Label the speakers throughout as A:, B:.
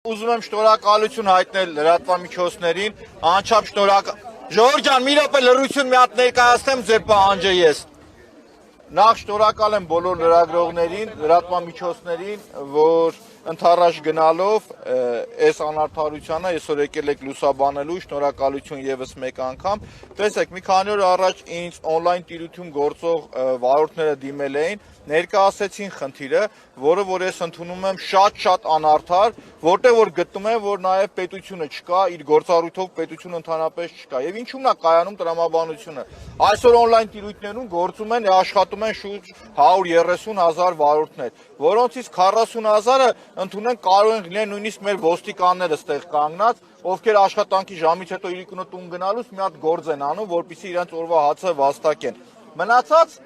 A: Ուզում եմ շնորհակալություն հայտնել լրատվամիջոցներին, անչափ շնորհակալ։ Ժողովուրդ ջան, մի րոպե լրություն մի հատ ներկայացնեմ ձեր պահանջը ես։ Նախ շնորհակալ եմ բոլոր լրագրողներին, լրատվամիջոցներին, որ ընդառաջ գնալով այս անարդարությանը այսօր եկել եք լուսաբանելու, շնորհակալություն եւս մեկ անգամ։ Տեսեք, մի քանի օր առաջ ինձ on-line տիրություն գործող վարորդները դիմել էին, ներկայացրեցին խնդիրը, որը որ ես ընդունում եմ շատ անարդար, որտեղ որ գտնում եմ, որ նաև պետությունը չկա, իր գործառույթով պետությունը ընդհանրապես չկա։ Եվ ինչու՞մն է կայանում տրամաբանությունը։ Այսօր on-line տիրույթներում գործում են, աշխատում են շուրջ 130,000 վարորդներ, որոնցից 40,000-ը ընդունեն կարող են լինել նույնիսկ մեր ոստիկանները ստեղ կանգնած, ովքեր աշխատանքի ժամից հետո իրիկունը տուն գնալուց մի հատ գործ են անում, որպեսզի իրենց օրվա հացը վաստակեն։ Մնացած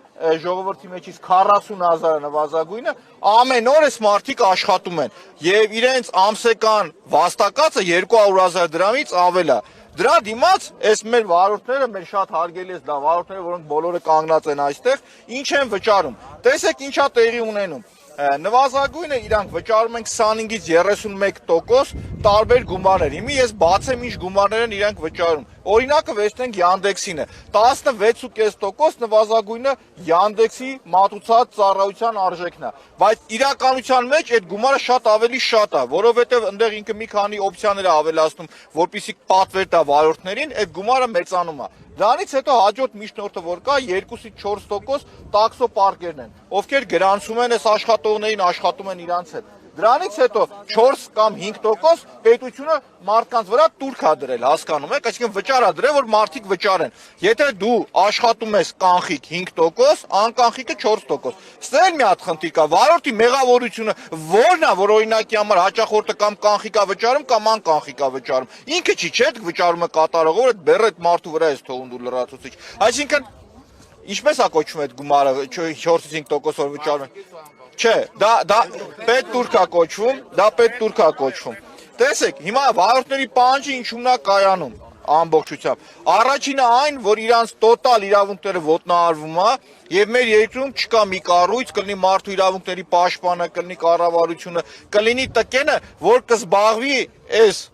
A: ժողովրդի մեջից 40,000-ը նվազագույնը ամեն օր այս մարդիկ աշխատում են եւ իրենց ամսական վաստակածը 200,000 դրամից ավել է։ Դրա դիմաց այս մեր վարորդները, մեր շատ հարգելի է դա վարորդները, որոնք բոլորը կանգնած են այստեղ, ինչ են վճարում։ Տեսեք ինչա տեղի ունենում։ Նվազագույնը իրանք վճարում են 25-ից 31% տարբեր գումարներ։ Հիմա ես բացեմ ինչ գումարներ են իրանք վճարում։ Օրինակը վերցնենք Yandex-ինը, 16.5% նվազագույնը Yandex-ի մատուցած ծառայության արժեքն է, բայց իրականության մեջ այդ գումարը շատ ավելի շատ է, որովհետև այնտեղ ինքը մի քանի օպցիաներ է ավելացնում, որպեսզի պատվեր տա վարորդներին, այդ գումարը մեծանում է։ Դրանից հետո հաջորդ միջնորդը որ կա 2-ից 4% տաքսոպարկերն են, ովքեր գրանցում են այս աշխատողներին, աշխատում են իրանց հետ։ Դրանից հետո 4 կամ 5% պետությունը մարդկանց վրա տուրք է դրել, հասկանում եք, այսինքն վճար է դրել, որ մարդիկ վճարեն։ Եթե դու աշխատում ես կանխիկ 5%, անկանխիկը 4%։ Սա էլ մի հատ խնդիր կա, վարորդի մեղավորությունը ո՞րն է, որ օրինակի համար հաճախորդը կամ կանխիկ է վճարում կամ անկանխիկ է վճարում։ Ինքը չի, չէ՞, վճարումը կատարողը, որ այդ բեռը այդ մարդու վրա է թողում դու լրացուցիչ։ Այսինքն ինչպես է կոչվում այդ գումարը 4-ից 5% որ վճարում են։ Չէ, դա պետ տուրք է կոչվում, դա պետ տուրք է կոչվում։ Տեսեք, հիմա վարորդների պահանջը ինչու՞մն է կայանում ամբողջությամբ։ Առաջինը այն, որ իրանց տոտալ իրավունքները ոտնահարվում է, եւ մեր երկրում չկա մի կառույց, կլինի մարդու իրավունքների պաշտպանը, կլինի կառավարությունը, կլինի ՏԿ-ն, որ կզբաղվի այս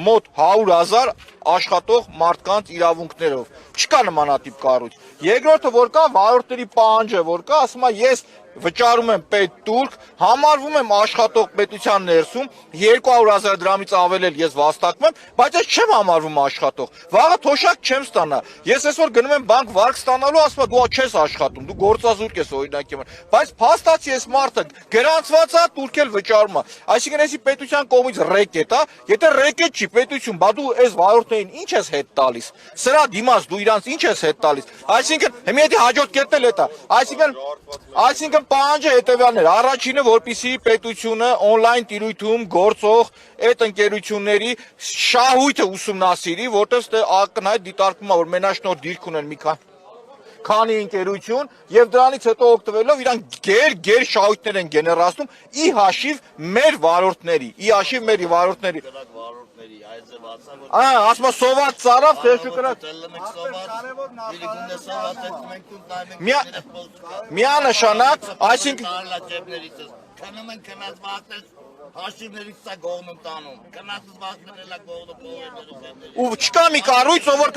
A: մոտ 100,000 աշխատող մարդկանց իրավունքներով։ Չկա նմանատիպ կառույց։ Երկրորդը որ կա, վարորդների պահանջը որ կա, ասում է ես վճարում եմ պետ տուրք, համարվում եմ աշխատող պետության ներսում, 200,000 դրամից ավել էլ ես վաստակում եմ, բայց ես չեմ համարվում աշխատող։ Վաղը թոշակ չեմ ստանա։ Ես այսօր գնում եմ բանկ վարկ ստանալու, ասում է դու չես աշխատում, դու գործազուրկ ես օրինակի համար։ Բայց փաստացի այս մարդը գրանցված է, տուրք էլ վճարում է։ Այսինքն էսի պետության կողմից ռեկետ է, եթե ռեկետ չի պետություն, բա դու այս վարորդներին ինչ ես հետ տալիս։ Սրա դիմաց դու իրանց ինչ ես հետ տալիս։ Այսինքն հիմա եթե հաջորդ կետն էլ է դա, այսինքն պահանջը հետևյալն էր, առաջինը որպեսզի պետությունը on-line տիրույթում գործող այդ ընկերությունների շահույթը ուսումնասիրի, որտեղ ստե ակնհայտ դիտարկվում է, որ մենաշնորհ դիրք ունեն մի քանի ընկերություն եւ դրանից հետո օգտվելով իրանք գեր շահույթներ են գեներացնում ի հաշիվ մեր վարորդների, ասма սոված ծարավ, թեժու կրակ։ Միանշանակ, այսինքն
B: Քանում են քնած վախտես հաշիվներից սա գողնում տանում, քնածս վախտեն էլա գողնում
A: ու չկա մի կառույց, ով որ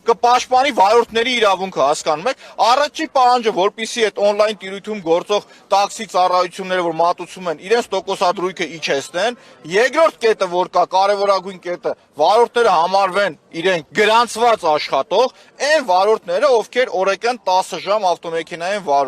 A: կպաշտպանի վարորդների իրավունքը, հասկանում եք։ Առաջի պահանջը, որպեսզի այդ on-line տիրույթում գործող տաքսի ծառայությունները, որ մատուցում են, իրենց տոկոսադրույքը իջեցնեն։ Երկրորդ կետը, որ կա, կարևորագույն կետը, վարորդները համարվեն իրենք գրանցված աշխատող, այն վարորդները, ովքեր օրական 10 ժամ ավտոմեքենա են վարում։